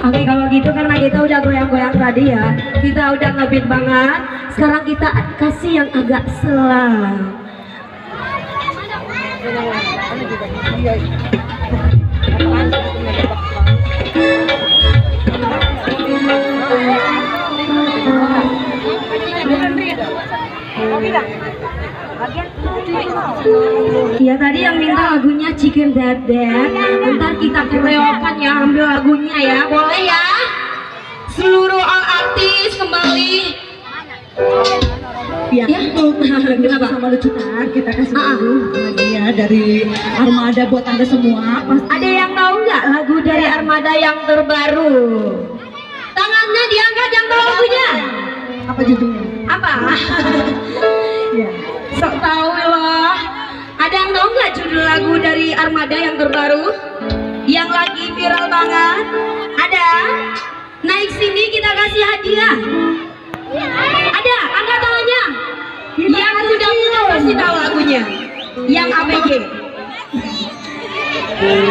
Oke, kalau gitu karena kita udah goyang-goyang tadi ya, kita udah ngebeat banget. Sekarang kita kasih yang agak selang. Ya tadi yang minta lagunya Chicken Dead Dead. Ntar kita kereokan ya, ambil lagunya ya, boleh ya? Seluruh all artis kembali. Ya, untuk sama lucutan kita kasih lagu lagi ya dari Armada buat anda semua. Ada yang tahu nggak lagu dari Armada yang terbaru? Tangannya diangkat yang tahu lagunya. Apa judulnya? Apa? Ya. Sok tahu loh. Ada yang tahu nggak judul lagu dari Armada yang terbaru? Yang lagi viral banget? Ada? Naik sini kita kasih hadiah. Ada? Angkat tangannya. Yang sudah tahu kasih tahu lagunya. Yang ABG.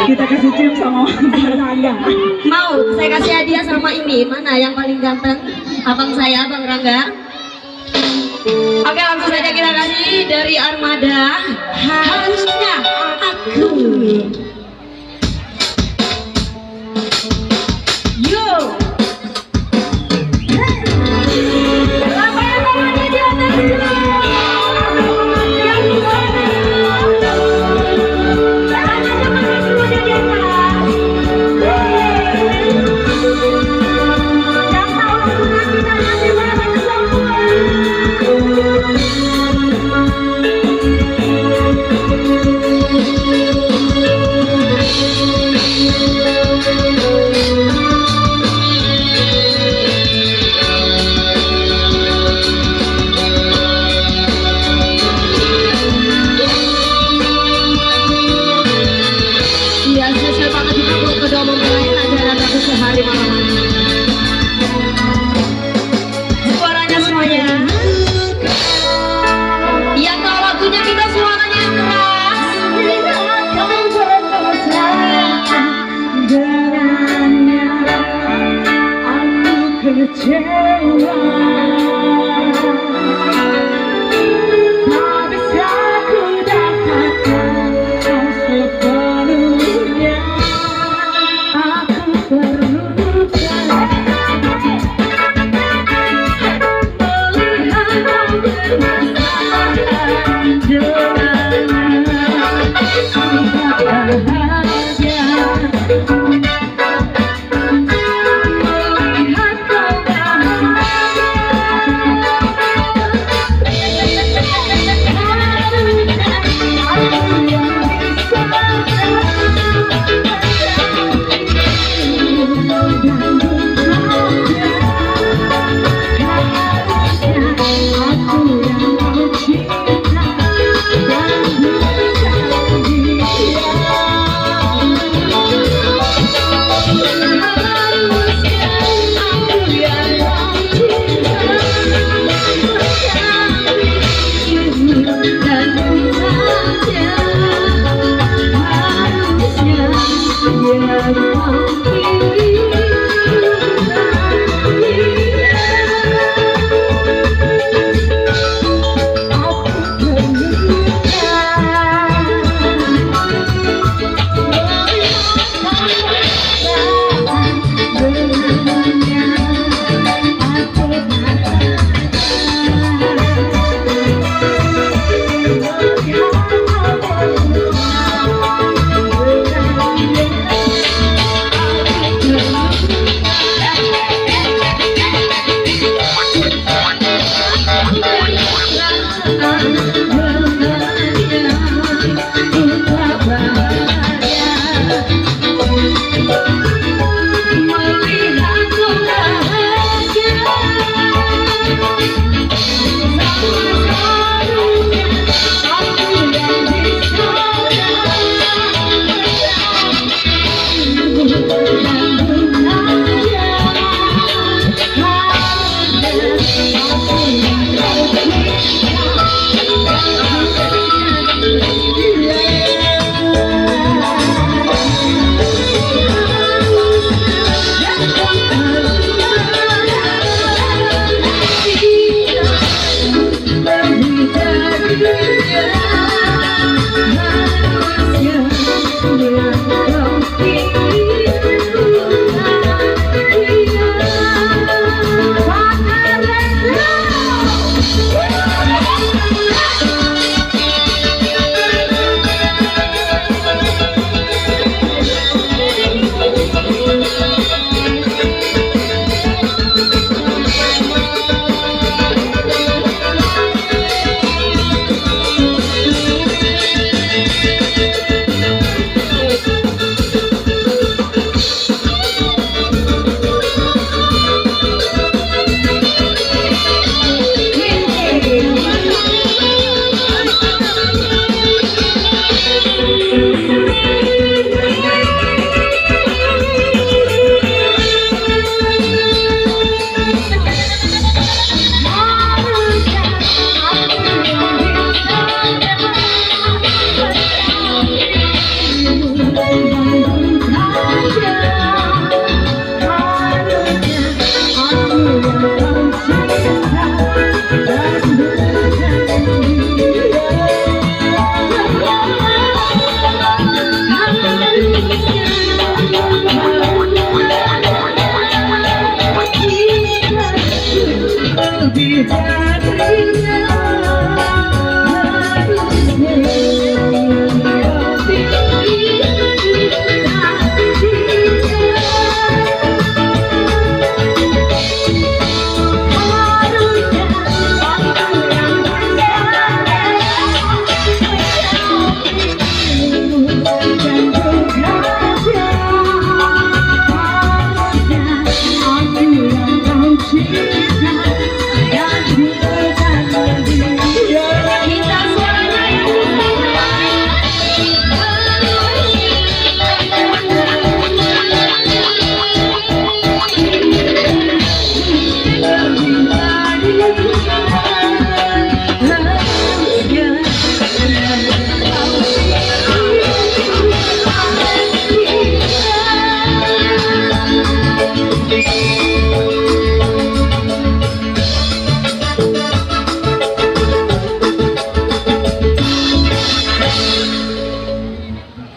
Kita kasih cium sama Rangga. Mau saya kasih hadiah sama ini. Mana yang paling ganteng? Abang saya, Bang Rangga. Oke, langsung saja kita kasih dari Armada. Harusnya aku. Yo. Lambaikan tangannya di atas dulu. Yang di sana. Tangannya mana semuanya di atas. Yang tahu lagu nanti tangannya mana semua. Iya, spesial banget juga buat kedua mempelai acara satu sehari malam hari. Suaranya semuanya. Yang tahu lagunya kita suaranya yang keras. Dengannya aku kecewa. Tak bisa ku dapatkan kau sepenuhnya. Aku perlu melihat kau bermasalah dengannya. Aku bahagia melihat kau bahagia.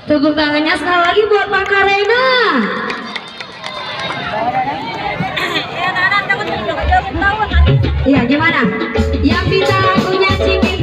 Tepuk tangannya sekali lagi buat Pak Karena. Iya, gimana? Yang bisa punya cipin